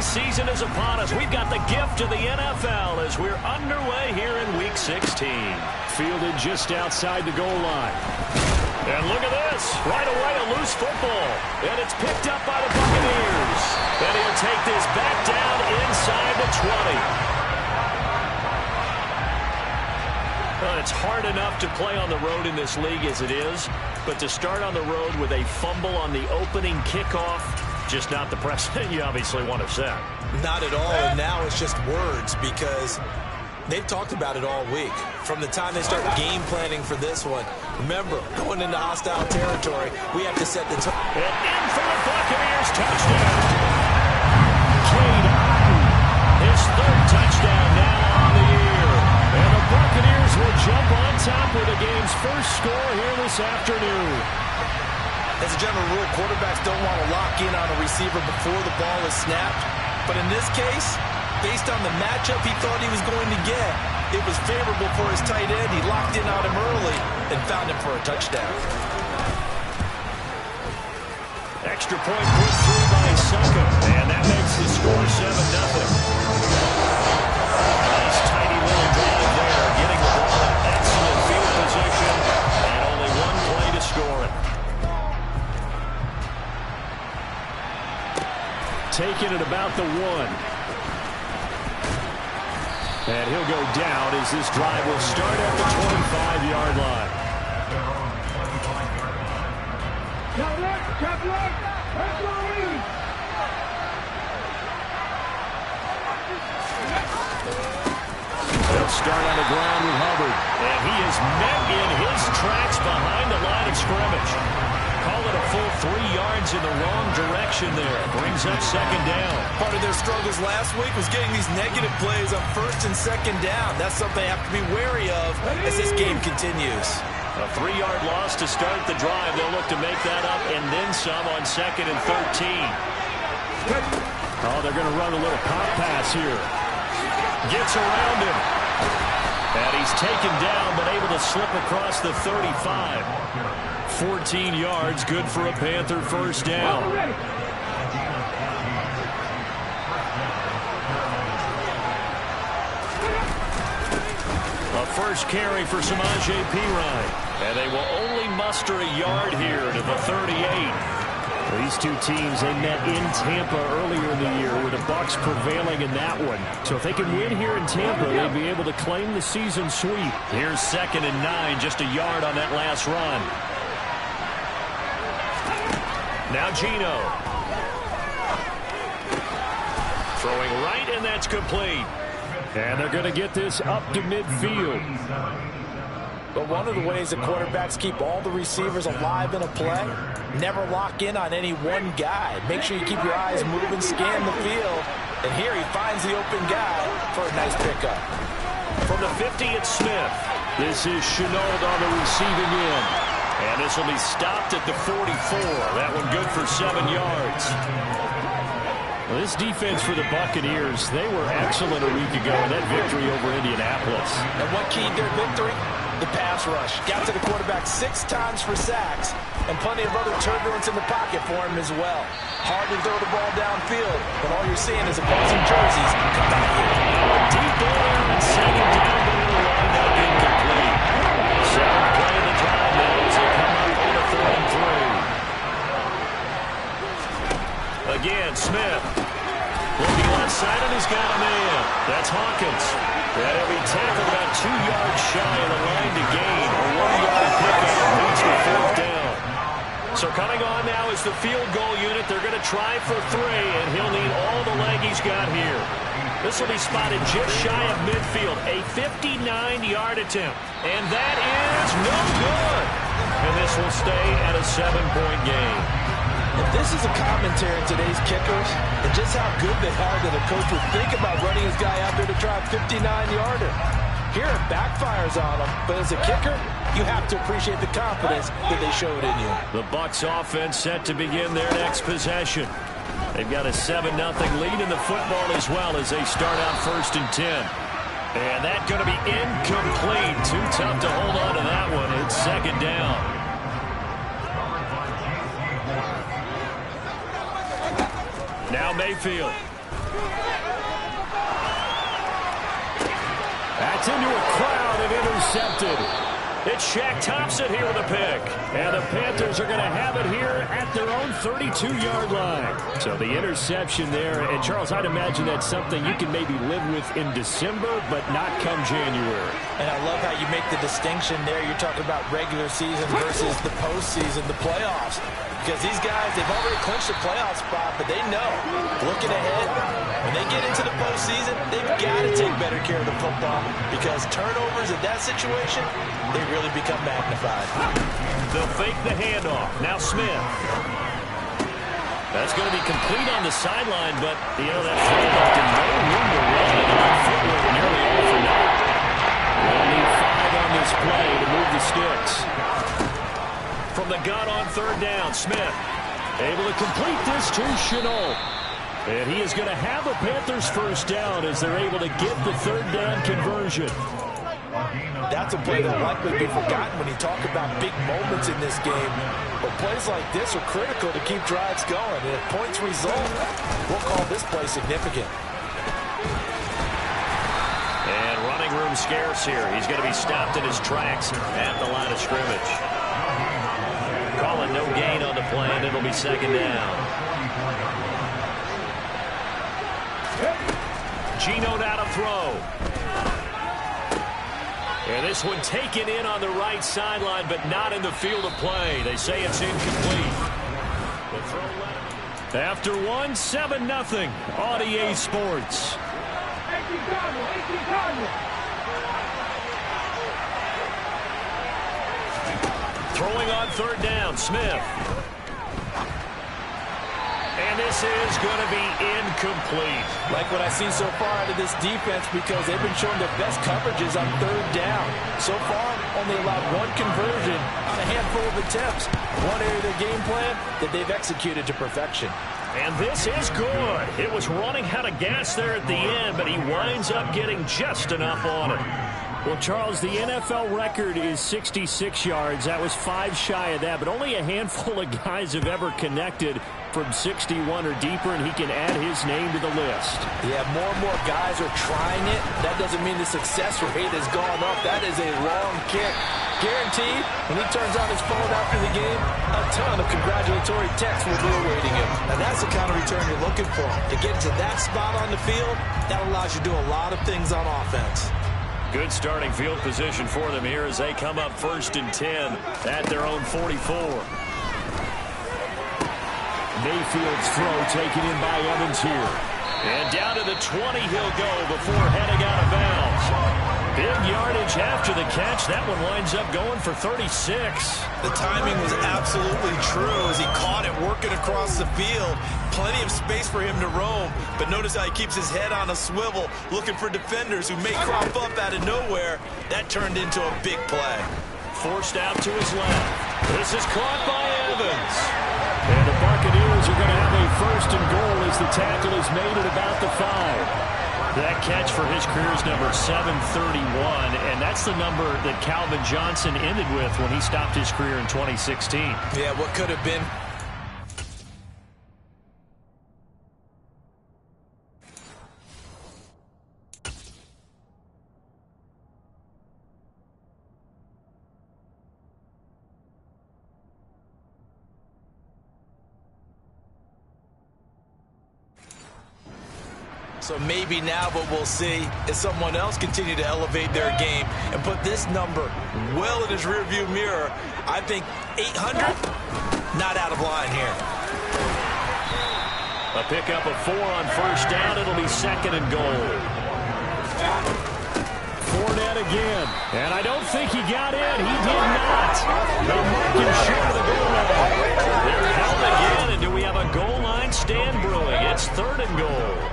season is upon us. We've got the gift of the NFL as we're underway here in Week 16. Fielded just outside the goal line. And look at this. Right away, a loose football. And it's picked up by the Buccaneers. And he'll take this back down inside the 20. Well, it's hard enough to play on the road in this league as it is. But to start on the road with a fumble on the opening kickoff, just not the precedent you obviously want to set. Not at all, and now it's just words because they've talked about it all week. From the time they start game planning for this one, remember, going into hostile territory, we have to set the tone. And in for the Buccaneers, touchdown. Cade Otton, his third touchdown now on the year. And the Buccaneers will jump on top with the game's first score here this afternoon. As a general rule, quarterbacks don't want to lock in on a receiver before the ball is snapped. But in this case, based on the matchup he thought he was going to get, it was favorable for his tight end. He locked in on him early and found him for a touchdown. Extra point put through by Saka, and that makes the score 7-0. Nice tidy little drive there, getting the ball in excellent field position, and only one play to score it. Taking it about the 1. And he'll go down as this drive will start at the 25-yard line. They'll start on the ground with Hubbard. And he is met in his tracks behind the line of scrimmage. Call it a full 3 yards in the wrong direction there. Brings up second down. Part of their struggles last week was getting these negative plays on first and second down. That's something they have to be wary of as this game continues. A 3-yard loss to start the drive. They'll look to make that up and then some on second and 13. Oh, they're going to run a little pop pass here. Gets around him. And he's taken down, but able to slip across the 35. 14 yards, good for a Panther first down. A first carry for Samaje Perine. And they will only muster a yard here to the 38. These two teams, they met in Tampa earlier in the year with the Bucs prevailing in that one. So if they can win here in Tampa, they'd be able to claim the season sweep. Here's 2nd and 9, just a yard on that last run. Now Geno. Throwing right, and that's complete. And they're going to get this up to midfield. But one of the ways that quarterbacks keep all the receivers alive in a play, never lock in on any one guy. Make sure you keep your eyes moving, scan the field. And here he finds the open guy for a nice pickup. From the 50, it's Smith. This is Chenault on the receiving end. And this will be stopped at the 44. That one good for 7 yards. Well, this defense for the Buccaneers, they were excellent a week ago in that victory over Indianapolis. And what keyed their victory? The pass rush. Got to the quarterback 6 times for sacks, and plenty of other turbulence in the pocket for him as well. Hard to throw the ball downfield, but all you're seeing is opposing jerseys come back here. Deep ball there on second down, but it'll wind up incomplete. Second play of the drive now as they come up on a 3rd and 3. Again, Smith. Looking left side, and he's got a man. That's Hawkins. That'll be tackled about 2 yards shy of the line to gain. A 1-yard pickup leads to 4th down. So coming on now is the field goal unit. They're going to try for 3, and he'll need all the leg he's got here. This will be spotted just shy of midfield. A 59-yard attempt. And that is no good. And this will stay at a 7-point game. And this is a commentary on today's kickers and just how good they are that a coach would think about running his guy out there to try a 59-yarder. Here it backfires on him, but as a kicker, you have to appreciate the confidence that they showed in you. The Bucs offense set to begin their next possession. They've got a 7-0 lead in the football as well as they start out 1st and 10. And that's going to be incomplete. Too tough to hold on to that one. It's 2nd down. Now Mayfield That's into a crowd and intercepted. It's Shaq Thompson here with a pick. And the Panthers are going to have it here at their own 32-yard line. So the interception there. And, Charles, I'd imagine that's something you can maybe live with in December, but not come January. And I love how you make the distinction there. You're talking about regular season versus the postseason, the playoffs. Because these guys, they've already clinched a playoff spot, but they know, looking ahead, when they get into the postseason, they've got to take better care of the football because turnovers in that situation, they really become magnified. They'll fake the handoff. Now Smith. That's going to be complete on the sideline, but, you know, that play left him no room to run. And footwork nearly all for naught. They'll need 5 on this play to move the sticks. From the gun on third down, Smith able to complete this to Chenault. And he is going to have the Panthers first down as they're able to get the third down conversion. That's a play that will likely be forgotten when you talk about big moments in this game. But plays like this are critical to keep drives going. And if points result, we'll call this play significant. And running room scarce here. He's going to be stopped in his tracks at the line of scrimmage. Calling no gain on the play, and it'll be second down. Geno now to throw. And this one taken in on the right sideline, but not in the field of play. They say it's incomplete. The throw after 1-7-0 on EA Sports. Throwing on third down, Smith. And this is going to be incomplete. Like what I've seen so far out of this defense because they've been showing their best coverages on third down. So far, only allowed 1 conversion on a handful of attempts. One area of their game plan that they've executed to perfection. And this is good. It was running out of gas there at the end, but he winds up getting just enough on it. Well, Charles, the NFL record is 66 yards. That was 5 shy of that, but only a handful of guys have ever connected from 61 or deeper, and he can add his name to the list. Yeah, more and more guys are trying it. That doesn't mean the success rate has gone up. That is a long kick. Guaranteed, when he turns on his phone after the game, a ton of congratulatory texts will be awaiting him. And that's the kind of return you're looking for. To get to that spot on the field, that allows you to do a lot of things on offense. Good starting field position for them here as they come up 1st and 10 at their own 44. Mayfield's throw taken in by Evans here. And down to the 20 he'll go before heading out of bounds. Big yardage after the catch. That one winds up going for 36. The timing was absolutely true as he caught it working across the field. Plenty of space for him to roam, but notice how he keeps his head on a swivel looking for defenders who may crop up out of nowhere. That turned into a big play. Forced out to his left. This is caught by Evans. And the Buccaneers are going to have a 1st and goal as the tackle is made at about the 5. That catch for his career is number 731, and that's the number that Calvin Johnson ended with when he stopped his career in 2016. Yeah, what could have been. So maybe now what we'll see is someone else continue to elevate their game and put this number well in his rearview mirror. I think 800, not out of line here. A pickup of 4 on 1st down. It'll be 2nd and goal. Fournette again. And I don't think he got in. He did not. The marking short of the goal line. They're held again, and do we have a goal line stand brewing? It's 3rd and goal.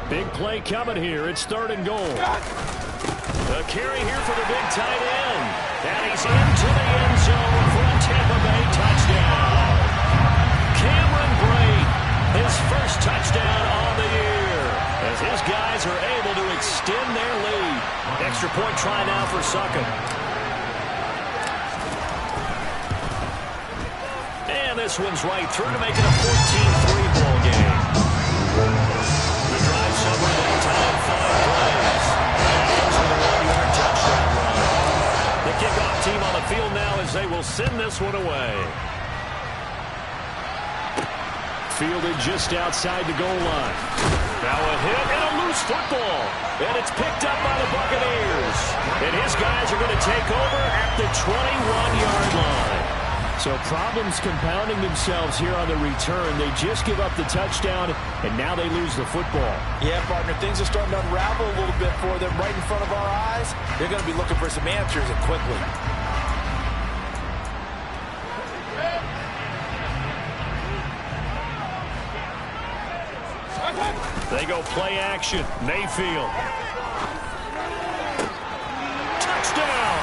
Big play coming here. It's 3rd and goal. The carry here for the big tight end. And he's into the end zone for a Tampa Bay touchdown. Cameron Brate, his first touchdown on the year. As his guys are able to extend their lead. Extra point try now for Suckin. And this one's right through to make it a 14-3 ball game. this one away. Fielded just outside the goal line. Now a hit and a loose football. And it's picked up by the Buccaneers. And his guys are going to take over at the 21-yard line. So problems compounding themselves here on the return. They just give up the touchdown, and now they lose the football. Yeah, partner, things are starting to unravel a little bit for them right in front of our eyes. They're going to be looking for some answers, and quickly. They go play action. Mayfield. Touchdown!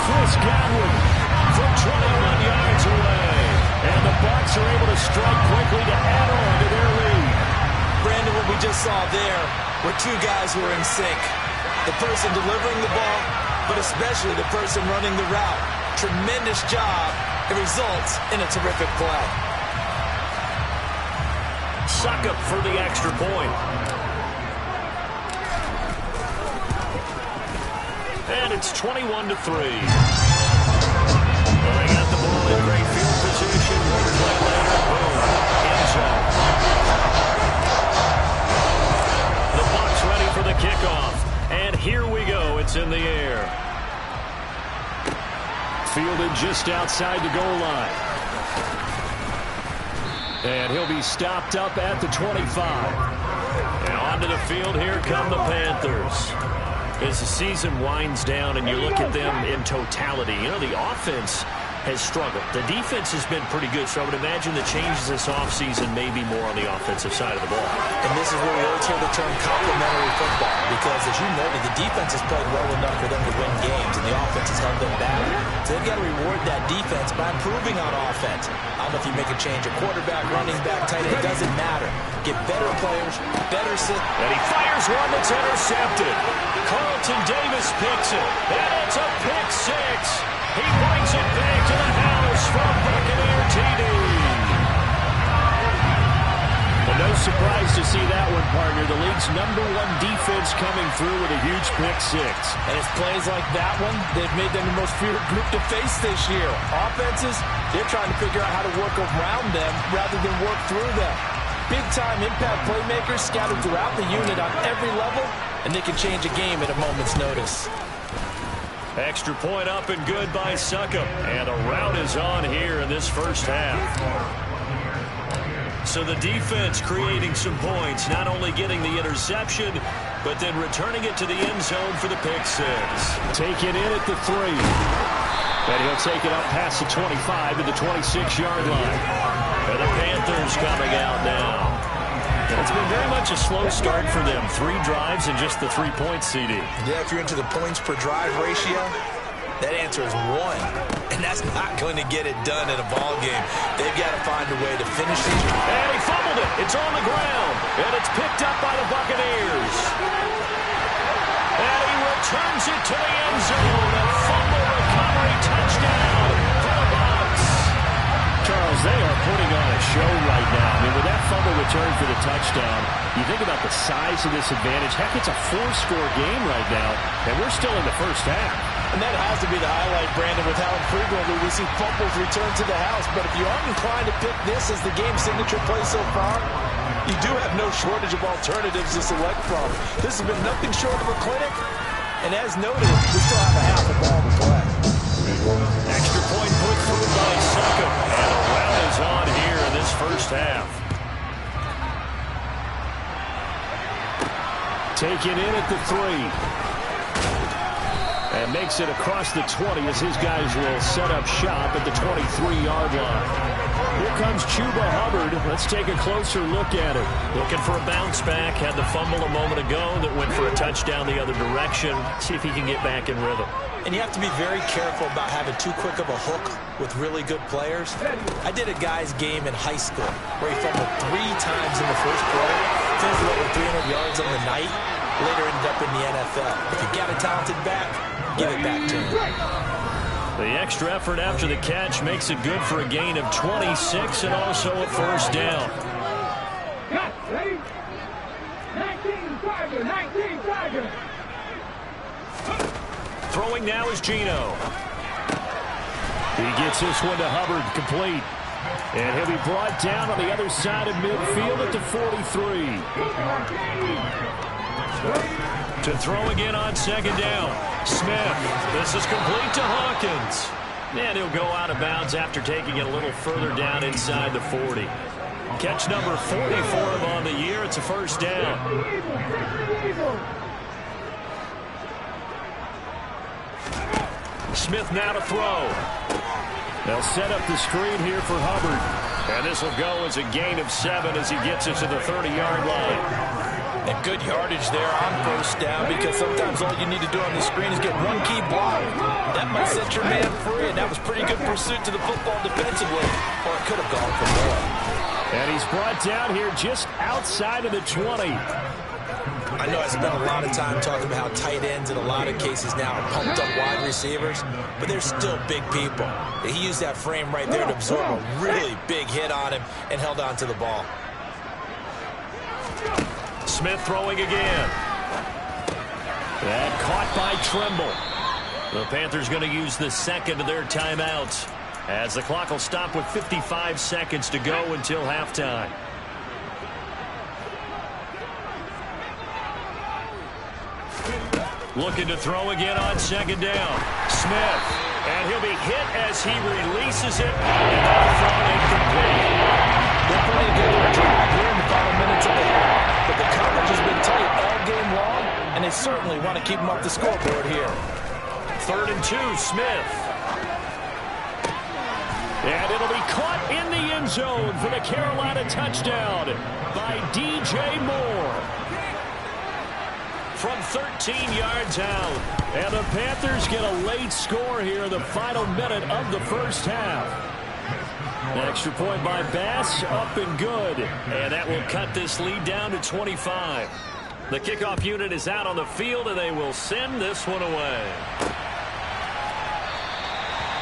Chris Godwin from 21 yards away. And the Bucs are able to strike quickly to add on to their lead. Brandon, what we just saw there were two guys who were in sync. The person delivering the ball, but especially the person running the route. Tremendous job. It results in a terrific play. Suck up for the extra point. And it's 21-3. Well, they got the ball in great field position. Play later. Boom. End zone. The Bucs ready for the kickoff. And here we go. It's in the air. Fielded just outside the goal line. And he'll be stopped up at the 25. And onto the field, here come the Panthers. As the season winds down and you look at them in totality, you know, the offense has struggled. The defense has been pretty good, so I would imagine the changes this offseason may be more on the offensive side of the ball. And this is where we always hear the term complementary football, because as you noted, the defense has played well enough for them to win games, and the offense has held them back. So they've got to reward that defense by improving on offense. I don't know if you make a change, a quarterback, running back, tight end, it doesn't matter. Get better players, better systems. And he fires one that's intercepted. Carlton Davis picks it, and it's a pick six. He brings it back to the house from Buccaneer TD. Well, no surprise to see that one, partner. The league's #1 defense coming through with a huge pick six. And it's plays like that one, they've made them the most feared group to face this year. Offenses, they're trying to figure out how to work around them rather than work through them. Big-time impact playmakers scattered throughout the unit on every level, and they can change a game at a moment's notice. Extra point up and good by Succop. And a rout is on here in this first half. So the defense creating some points, not only getting the interception, but then returning it to the end zone for the pick six. Take it in at the 3. And he'll take it up past the 25 to the 26-yard line. And the Panthers coming out now. It's been very much a slow start for them. 3 drives and just the 3-point CD. Yeah, if you're into the points per drive ratio, that answer is 1. And that's not going to get it done in a ball game. They've got to find a way to finish it. And he fumbled it. It's on the ground. And it's picked up by the Buccaneers. And he returns it to the end zone. A fumble recovery touchdown for the Bucs. Charles, they are putting on a show right now. I mean, with that fumble return for the touchdown, you think about the size of this advantage. Heck, it's a 4-score game right now, and we're still in the first half. And that has to be the highlight, Brandon, with how frequently we see fumbles return to the house. But if you aren't inclined to pick this as the game signature play so far, you do have no shortage of alternatives to select from. This has been nothing short of a clinic. And as noted, we still have a half a ball to play. Extra point put through by Succop. And a rout is on here in this first half. Taken in at the 3. And makes it across the 20 as his guys will set up shop at the 23-yard line. Here comes Chuba Hubbard. Let's take a closer look at it. Looking for a bounce back. Had the fumble a moment ago that went for a touchdown the other direction. See if he can get back in rhythm. And you have to be very careful about having too quick of a hook with really good players. I did a guy's game in high school where he fumbled 3 times in the first quarter. Finished with over 300 yards on the night. Later ended up in the NFL. If you got a talented back, give it back to him. The extra effort after the catch makes it good for a gain of 26 and also a first down. Ready? 19 Tiger, 19 Tiger. Throwing now is Geno. He gets this one to Hubbard, complete. And he'll be brought down on the other side of midfield at the 43. To throw again on second down. Smith. This is complete to Hawkins. And he'll go out of bounds after taking it a little further down inside the 40. Catch number 40 for him on the year. It's a first down. Smith now to throw. They'll set up the screen here for Hubbard. And this will go as a gain of 7 as he gets it to the 30-yard line. And good yardage there on first down, because sometimes all you need to do on the screen is get one key block. That might set your man free, and that was pretty good pursuit to the football defensively, or it could have gone for more. And he's brought down here just outside of the 20. I know I spent a lot of time talking about how tight ends in a lot of cases now are pumped up wide receivers, but they're still big people. He used that frame right there to absorb a really big hit on him and held on to the ball. Smith throwing again. And caught by Trimble. The Panthers going to use the second of their timeouts, as the clock will stop with 55 seconds to go until halftime. Looking to throw again on second down. Smith. And he'll be hit as he releases it. And thrown incomplete. They're putting together a drive here in the final minutes of the half, but the coverage has been tight all game long, and they certainly want to keep them off the scoreboard here. 3rd and 2, Smith. And it'll be caught in the end zone for the Carolina touchdown by DJ Moore. From 13 yards out. And the Panthers get a late score here in the final minute of the first half. An extra point by Bass, up and good. And that will cut this lead down to 25. The kickoff unit is out on the field, and they will send this one away.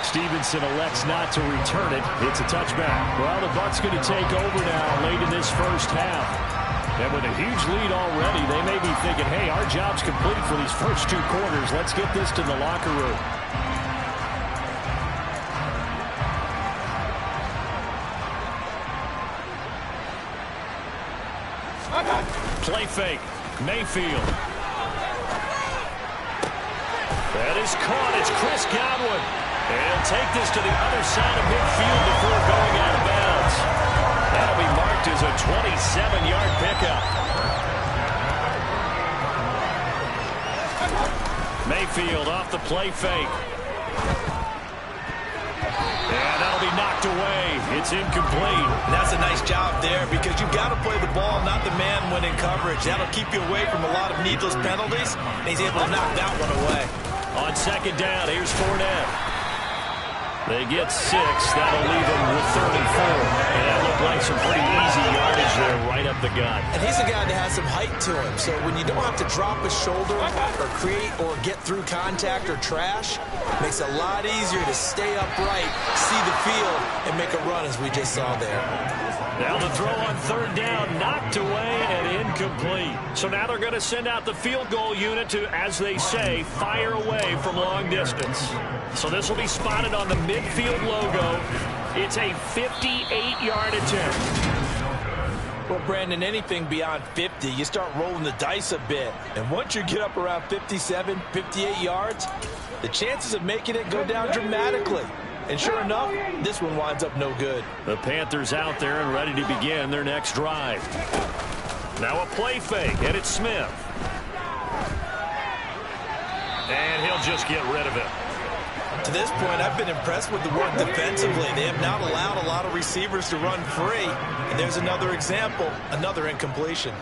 Stevenson elects not to return it. It's a touchback. Well, the Bucs going to take over now late in this first half. And with a huge lead already, they may be thinking, hey, our job's complete for these first 2 quarters. Let's get this to the locker room. Play fake. Mayfield. That is caught. It's Chris Godwin. And take this to the other side of midfield before going out of bounds. That'll be marked as a 27-yard pickup. Mayfield off the play fake. And that'll be knocked away. It's incomplete. And that's a nice job there, because you've got to play the ball, not the man when in coverage. That'll keep you away from a lot of needless penalties, and he's able to knock that one away. On second down, here's Fournette. They get 6. That'll leave them with 3rd and 4. And that looked like some pretty easy yardage there right up the gut. And he's a guy that has some height to him, so when you don't have to drop a shoulder or create or get through contact or trash, it makes it a lot easier to stay upright, see the field, and make a run, as we just saw there. Now the throw on 3rd down, knocked away and incomplete. So now they're going to send out the field goal unit to, as they say, fire away from long distance. So this will be spotted on the midfield logo. It's a 58-yard attempt. Well, Brandon, anything beyond 50, you start rolling the dice a bit. And once you get up around 57, 58 yards, the chances of making it go down dramatically. And sure enough, this one winds up no good. The Panthers out there and ready to begin their next drive. Now a play fake, and it's Smith. And he'll just get rid of it. To this point, I've been impressed with the work defensively. They have not allowed a lot of receivers to run free. And there's another example, another incompletion.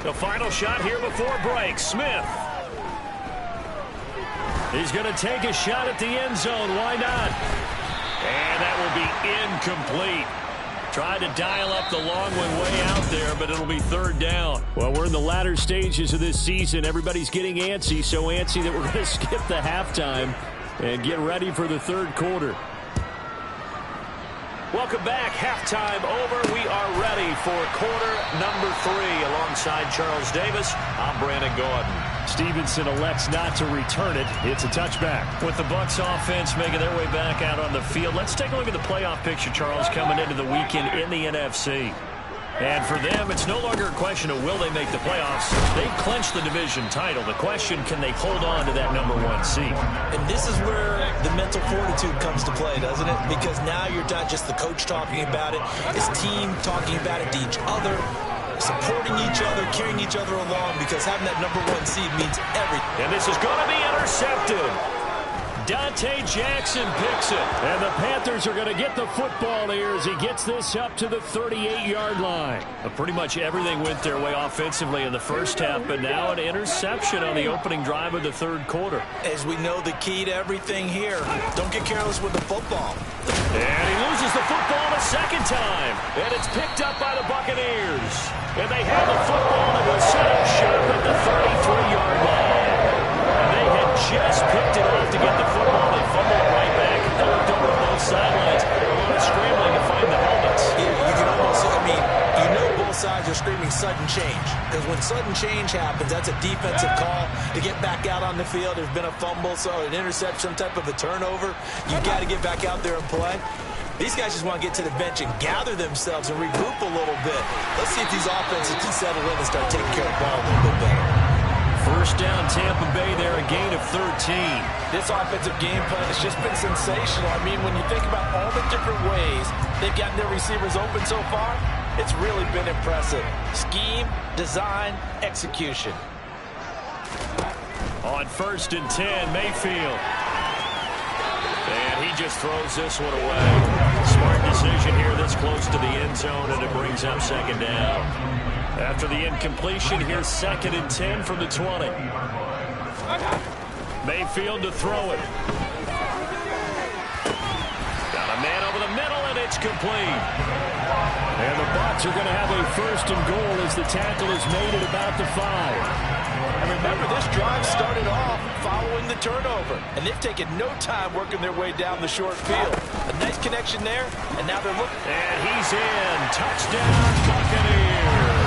The final shot here before break, Smith. He's going to take a shot at the end zone. Why not? And that will be incomplete. Tried to dial up the long one way out there, but it'll be 3rd down. Well, we're in the latter stages of this season. Everybody's getting antsy, so antsy that we're going to skip the halftime and get ready for the 3rd quarter. Welcome back. Halftime over. We are ready for quarter number 3. Alongside Charles Davis, I'm Brandon Gaudin. Stevenson elects not to return it. It's a touchback. With the Bucs offense making their way back out on the field, let's take a look at the playoff picture, Charles, coming into the weekend in the NFC. And for them, it's no longer a question of will they make the playoffs. They've clinched the division title. The question, can they hold on to that #1 seed? And this is where the mental fortitude comes to play, doesn't it? Because now you're not just the coach talking about it. It's team talking about it to each other, supporting each other, carrying each other along, because having that #1 seed means everything. And this is going to be intercepted. Dante Jackson picks it. And the Panthers are going to get the football here as he gets this up to the 38-yard line. Pretty much everything went their way offensively in the first half, but now an interception on the opening drive of the third quarter. As we know, the key to everything here, don't get careless with the football. And he loses the football a second time. And it's picked up by the Buccaneers. And they have the football that was set up sharp at the 33-yard line. They had just picked it off to get the football. They fumbled it right back. They looked over on both sidelines. A lot of scrambling to find the helmets. You can almost, you know both sides are screaming sudden change. Because when sudden change happens, that's a defensive call to get back out on the field. There's been a fumble, so an interception, some type of a turnover. You've got to get back out there and play. These guys just want to get to the bench and gather themselves and regroup a little bit. Let's see if these offenses can settle in and start taking care of the ball a little bit better. First down, Tampa Bay there, a gain of 13. This offensive game plan has just been sensational. I mean, when you think about all the different ways they've gotten their receivers open so far, it's really been impressive. Scheme, design, execution. On 1st and 10, Mayfield. And he just throws this one away. Smart decision here this close to the end zone, and it brings up second down. After the incompletion, here's 2nd and 10 from the 20. Mayfield to throw it. Got a man over the middle, and it's complete. And the Bucs are going to have a 1st and goal as the tackle is made at about the 5. And remember, this drive started off following the turnover, and they've taken no time working their way down the short field. A nice connection there, and now they're looking. And he's in. Touchdown, Buccaneers.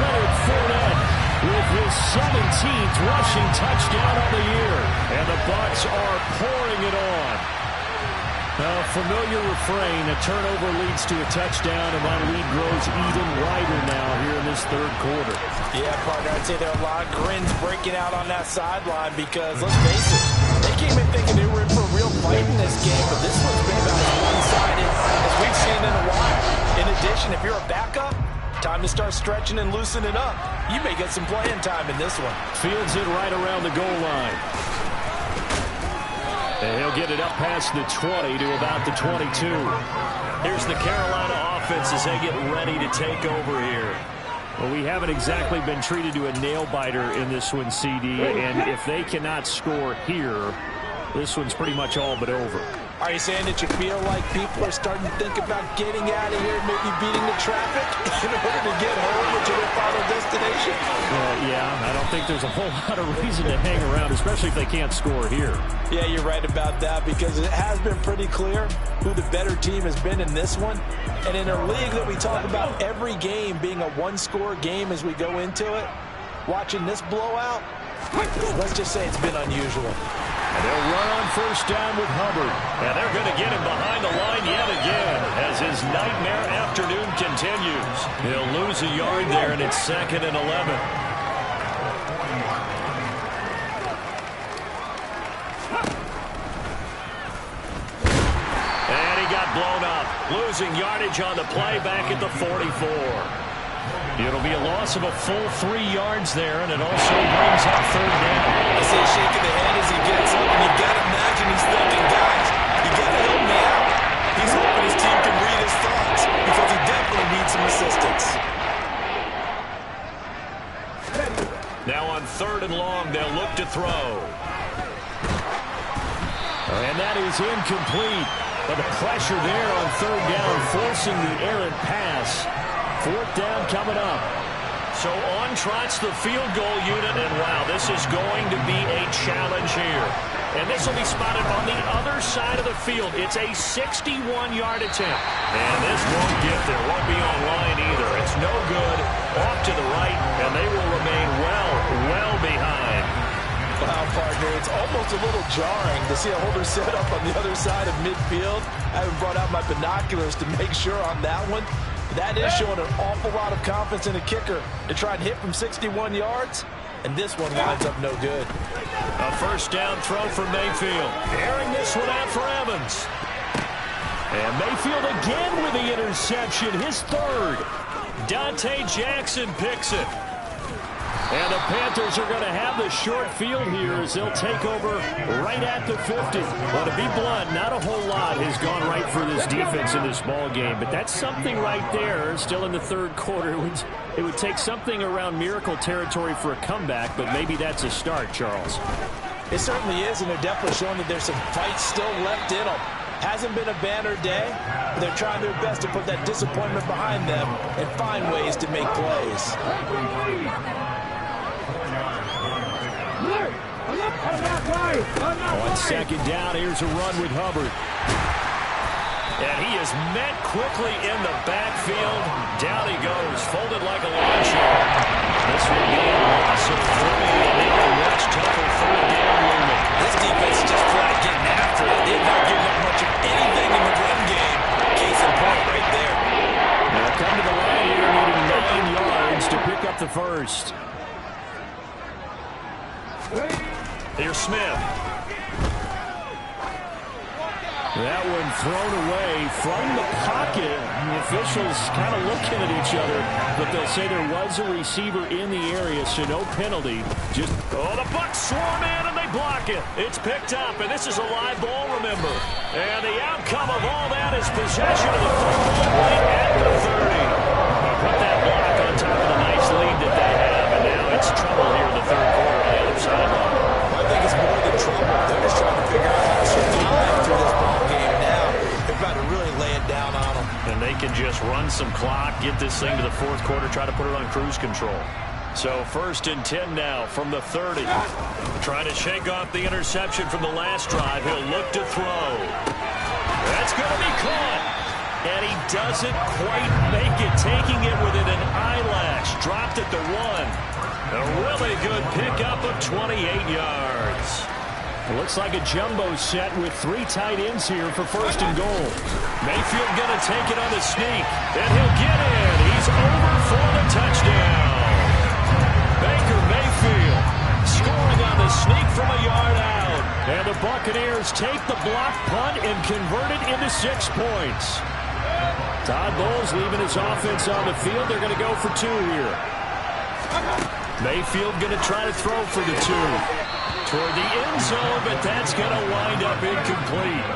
Leonard Fournette with his 17th rushing touchdown of the year. And the Bucs are pouring it on. A familiar refrain, a turnover leads to a touchdown, and that lead grows even wider now here in this third quarter. Yeah, partner, I'd say there are a lot of grins breaking out on that sideline because, let's face it, they came in thinking they were in for a real fight in this game, but this one's been about as one-sided as we've seen in a while. In addition, if you're a backup, time to start stretching and loosening up. You may get some playing time in this one. Fields it right around the goal line. And he'll get it up past the 20 to about the 22. Here's the Carolina offense as they get ready to take over here. Well, we haven't exactly been treated to a nail-biter in this one, CD, and if they cannot score here, this one's pretty much all but over. Are you saying that you feel like people are starting to think about getting out of here, maybe beating the traffic in order to get home to their final destination? Yeah, I don't think there's a whole lot of reason to hang around, especially if they can't score here. Yeah, you're right about that because it has been pretty clear who the better team has been in this one. And in a league that we talk about every game being a one-score game as we go into it, watching this blowout, let's just say it's been unusual. And they'll run on 1st down with Hubbard. And they're going to get him behind the line yet again as his nightmare afternoon continues. He'll lose a yard there, and it's 2nd and 11. And he got blown up, losing yardage on the play back at the 44. It'll be a loss of a full 3 yards there, and it also brings up 3rd down. I see shaking the head as he gets up, and you got to imagine he's thinking, guys, you got to help me out. He's hoping his team can read his thoughts because he definitely needs some assistance. Now on 3rd and long, they'll look to throw. And that is incomplete. But the pressure there on 3rd down, forcing the errant pass. 4th down coming up. So on trots the field goal unit, and wow, this is going to be a challenge here. And this will be spotted on the other side of the field. It's a 61-yard attempt. And this won't get there, won't be on line either. It's no good, off to the right, and they will remain well partner, it's almost a little jarring to see a holder set up on the other side of midfield. I haven't brought out my binoculars to make sure on that one. That is showing an awful lot of confidence in a kicker to try and hit from 61 yards, and this one winds up no good. A first down throw for Mayfield. Airing this one out for Evans. And Mayfield again with the interception, his third. Dante Jackson picks it. And the Panthers are going to have the short field here as they'll take over right at the 50. Well, to be blunt, not a whole lot has gone right for this defense in this ball game, but that's something right there. Still in the third quarter, it would take something around miracle territory for a comeback, but maybe that's a start, Charles. It certainly is, and they're definitely showing that there's some fight still left in them. Hasn't been a banner day, but they're trying their best to put that disappointment behind them and find ways to make plays. On second down, here's a run with Hubbard. And he is met quickly in the backfield. Down he goes, folded like a lawn chair. This will be a loss of 3, and they will watch tougher third down movement. This defense is just flat getting after it. They've not given up much of anything in the run game. Case in point right there. Now come to the line here, needing 9 yards to pick up the first. Here's Smith. That one thrown away from the pocket. The officials kind of looking at each other, but they'll say there was a receiver in the area, so no penalty. The Bucs swarm in and they block it. It's picked up, and this is a live ball, remember. And the outcome of all that is possession of the football right at the 30. Put that block on top of the nice lead that they have, and now it's trouble here in the third quarter on the other sideline. I think it's more than trouble. They're just trying to figure out how to survive through this ball game now. They're about to really lay it down on them. And they can just run some clock, get this thing to the fourth quarter, try to put it on cruise control. So 1st and 10 now from the 30. Trying to shake off the interception from the last drive. He'll look to throw. That's going to be caught. And he doesn't quite make it, taking it within an eyelash. Dropped at the 1. A really good pickup of 28 yards. It looks like a jumbo set with 3 tight ends here for 1st and goal. Mayfield going to take it on the sneak, and he'll get in. He's over for the touchdown. Baker Mayfield scoring on the sneak from a yard out. And the Buccaneers take the block punt and convert it into 6 points. Todd Bowles leaving his offense on the field. They're going to go for 2 here. Mayfield going to try to throw for the 2. Toward the end zone, but that's going to wind up incomplete.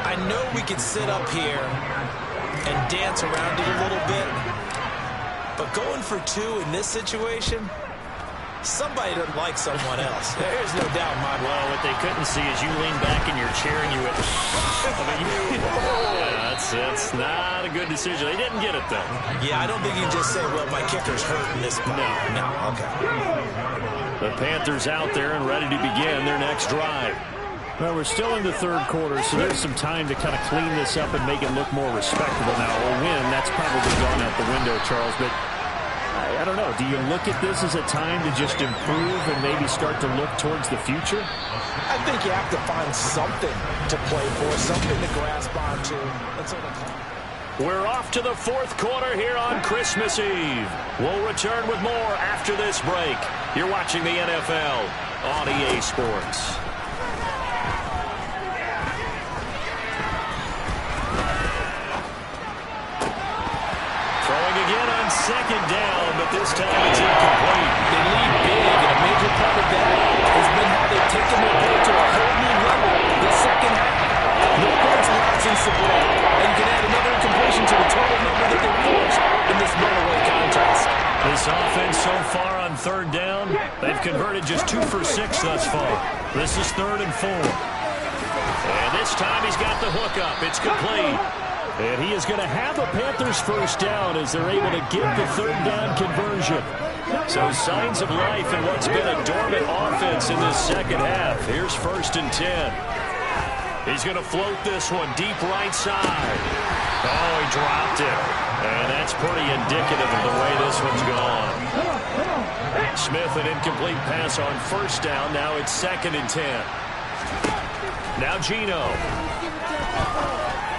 I know we could sit up here and dance around it a little bit, but going for 2 in this situation, somebody doesn't like someone else. There's no doubt in my mind. Well, what they couldn't see is you lean back in your chair and you went, that's not a good decision. They didn't get it, though. Yeah, I don't think you can just say, well, my kicker's hurt in this spot. No, okay. The Panthers out there and ready to begin their next drive. Well, we're still in the third quarter, so there's some time to kind of clean this up and make it look more respectable now. A win, that's probably gone out the window, Charles, but I don't know. Do you look at this as a time to just improve and maybe start to look towards the future? I think you have to find something to play for, something to grasp onto. We're off to the fourth quarter here on Christmas Eve. We'll return with more after this break. You're watching the NFL on EA Sports. Throwing again on second down, but this time it's incomplete. They lead big, and a major part of that has been how they've taken their play to a whole new level this second half. No points allowed since the break, and you can add another incompletion to the total number that they forced in this runaway contest. This offense so far on third down, they've converted just 2 for 6 thus far. This is 3rd and 4. And this time he's got the hook up. It's complete. And he is going to have the Panthers first down as they're able to get the third down conversion. So signs of life in what's been a dormant offense in this second half. Here's 1st and 10. He's going to float this one deep right side. Oh, he dropped it. And that's pretty indicative of the way this one's gone. Smith, an incomplete pass on first down. Now it's 2nd and 10. Now Geno.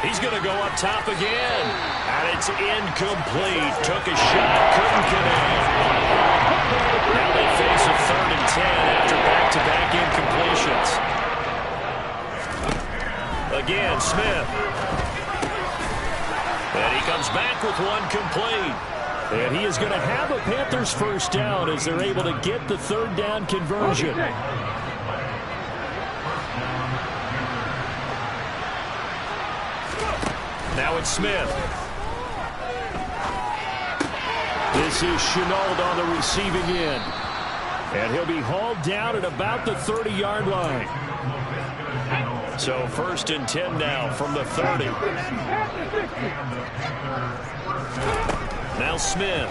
He's going to go up top again. And it's incomplete. Took a shot, couldn't connect. Now they face a 3rd and 10 after back-to-back incompletions. Again, Smith. And he comes back with one complete. And he is going to have a Panthers first down as they're able to get the 3rd down conversion. Now it's Smith. This is Chenault on the receiving end. And he'll be hauled down at about the 30-yard line. So 1st and 10 now from the 30. Now Smith.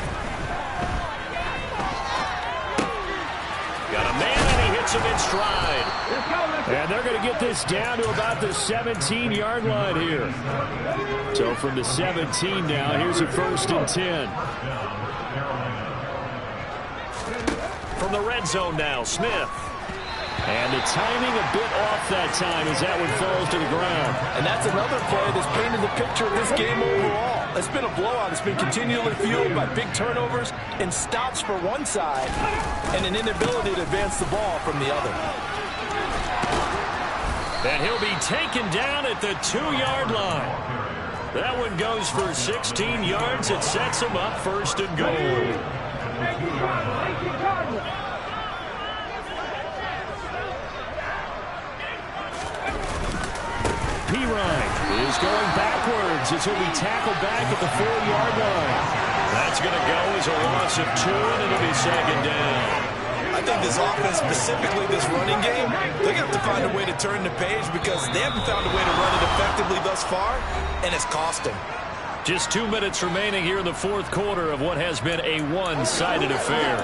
Got a man and he hits him in stride. And they're going to get this down to about the 17-yard line here. So from the 17 now, here's a 1st and 10. From the red zone now, Smith. And the timing a bit off that time as that one falls to the ground. And that's another play that's painted the picture of this game overall. It's been a blowout. It's been continually fueled by big turnovers and stops for one side and an inability to advance the ball from the other. And he'll be taken down at the 2-yard line. That one goes for 16 yards. It sets him up 1st and goal. Pirine is going backwards as he'll be tackled back at the 4-yard line. That's going to go as a loss of 2, and it'll be 2nd down. I think this offense, specifically this running game, they're going to have to find a way to turn the page because they haven't found a way to run it effectively thus far, and it's cost them. Just 2 minutes remaining here in the 4th quarter of what has been a one-sided affair.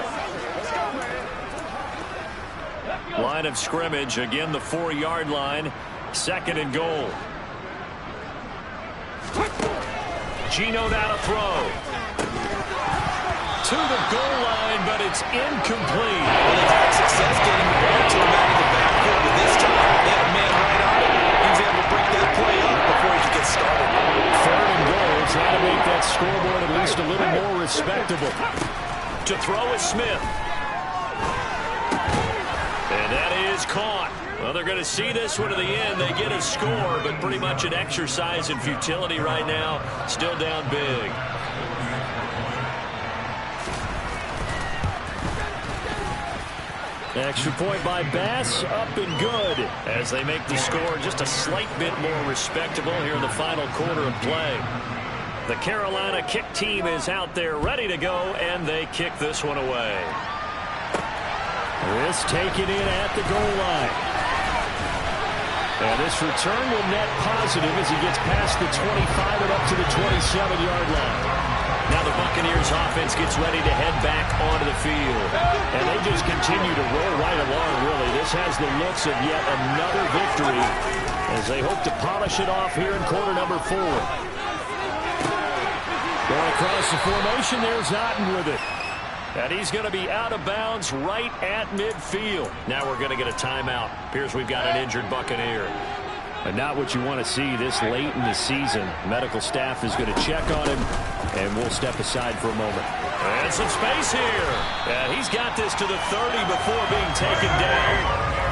Line of scrimmage, again the 4-yard line, 2nd and goal. Geno now to throw. To the goal line, but it's incomplete. Well, they've had success getting the ball to him out of the backfield, but this time they had a man right on it. He was able to break that play up before he could get started. 3rd and goal, trying to make that scoreboard at least a little more respectable. To throw is Smith. And that is caught. Well, they're going to see this one to the end. They get a score, but pretty much an exercise in futility right now. Still down big. Extra point by Bass, up and good. As they make the score just a slight bit more respectable here in the final quarter of play. The Carolina kick team is out there ready to go, and they kick this one away. This taken in at the goal line. And this return will net positive as he gets past the 25 and up to the 27-yard line. Now the Buccaneers offense gets ready to head back onto the field. And they just continue to roll right along, really. This has the looks of yet another victory as they hope to polish it off here in quarter number 4. Going across the formation, there's Otten with it. And he's going to be out of bounds right at midfield. Now we're going to get a timeout. Appears we've got an injured Buccaneer. And not what you want to see this late in the season. Medical staff is going to check on him, and we'll step aside for a moment. And some space here. And he's got this to the 30 before being taken down.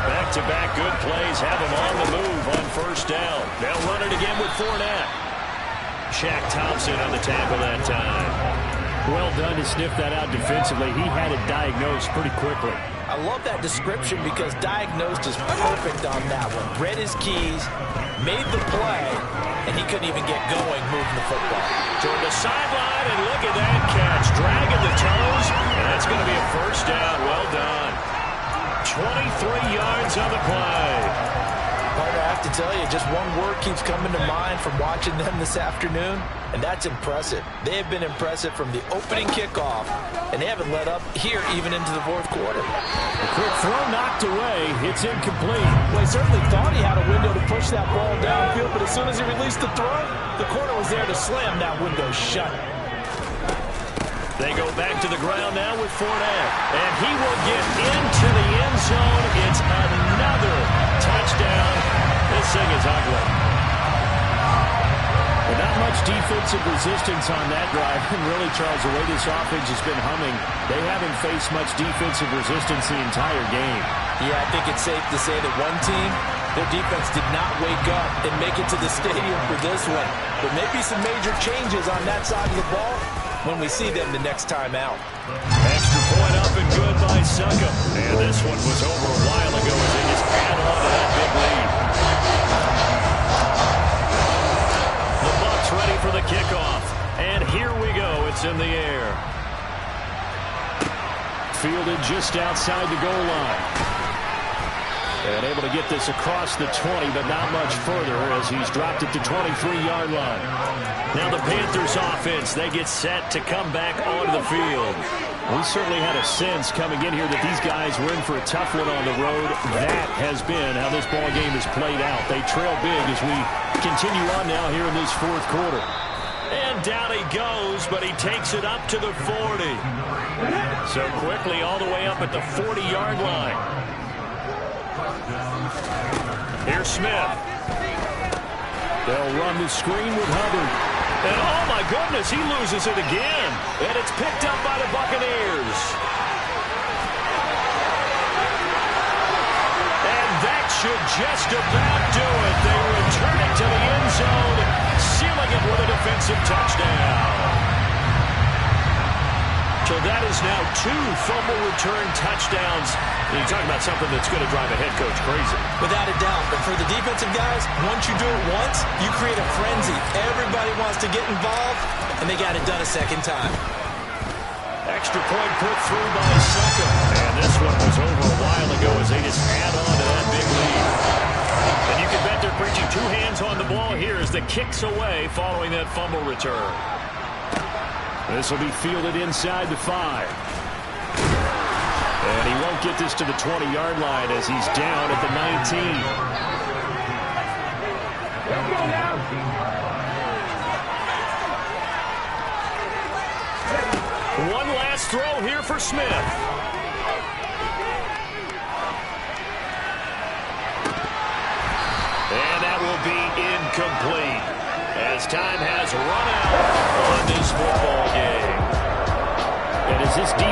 Back-to-back good plays have him on the move on 1st down. They'll run it again with Fournette. Shaq Thompson on the tackle that time. Well done to sniff that out defensively. He had it diagnosed pretty quickly. I love that description because diagnosed is perfect on that one. Read his keys, made the play, and he couldn't even get going moving the football. Toward the sideline, and look at that catch. Dragging the toes, and that's going to be a 1st down. Well done. 23 yards on the play. Partner, I have to tell you, just one word keeps coming to mind from watching them this afternoon, and that's impressive. They have been impressive from the opening kickoff, and they haven't let up here even into the 4th quarter. A quick throw knocked away. It's incomplete. Well, he certainly thought he had a window to push that ball downfield, but as soon as he released the throw, the corner was there to slam that window shut. They go back to the ground now with Fournette. And he will get into the end zone. It's another touchdown. This thing is ugly. But not much defensive resistance on that drive. And really, Charles, the way this offense has been humming, they haven't faced much defensive resistance the entire game. Yeah, I think it's safe to say that one team, their defense did not wake up and make it to the stadium for this one. But maybe some major changes on that side of the ball when we see them the next time out. Extra point up and good by Suckup. And this one was over a while ago as they just add on to that big lead. The Bucs ready for the kickoff. And here we go. It's in the air. Fielded just outside the goal line. And able to get this across the 20, but not much further as he's dropped it to 23-yard line. Now the Panthers offense, they get set to come back onto the field. We certainly had a sense coming in here that these guys were in for a tough one on the road. That has been how this ball game has played out. They trail big as we continue on now here in this fourth quarter. And down he goes, but he takes it up to the 40. So quickly all the way up at the 40-yard line. Here's Smith. They'll run the screen with Hubbard. And oh my goodness, he loses it again. And it's picked up by the Buccaneers. And that should just about do it. They return it to the end zone, sealing it with a defensive touchdown. So that is now 2 fumble return touchdowns. You talk about something that's going to drive a head coach crazy. Without a doubt. But for the defensive guys, once you do it once, you create a frenzy. Everybody wants to get involved, and they got it done a second time. Extra point put through by Suckup. And this one was over a while ago as they just add on to that big lead. And you can bet they're preaching 2 hands on the ball here as the kick's away following that fumble return. This will be fielded inside the 5. And he won't get this to the 20-yard line as he's down at the 19. Let's go now. One last throw here for Smith. And that will be incomplete as time has run out on this football game. And as this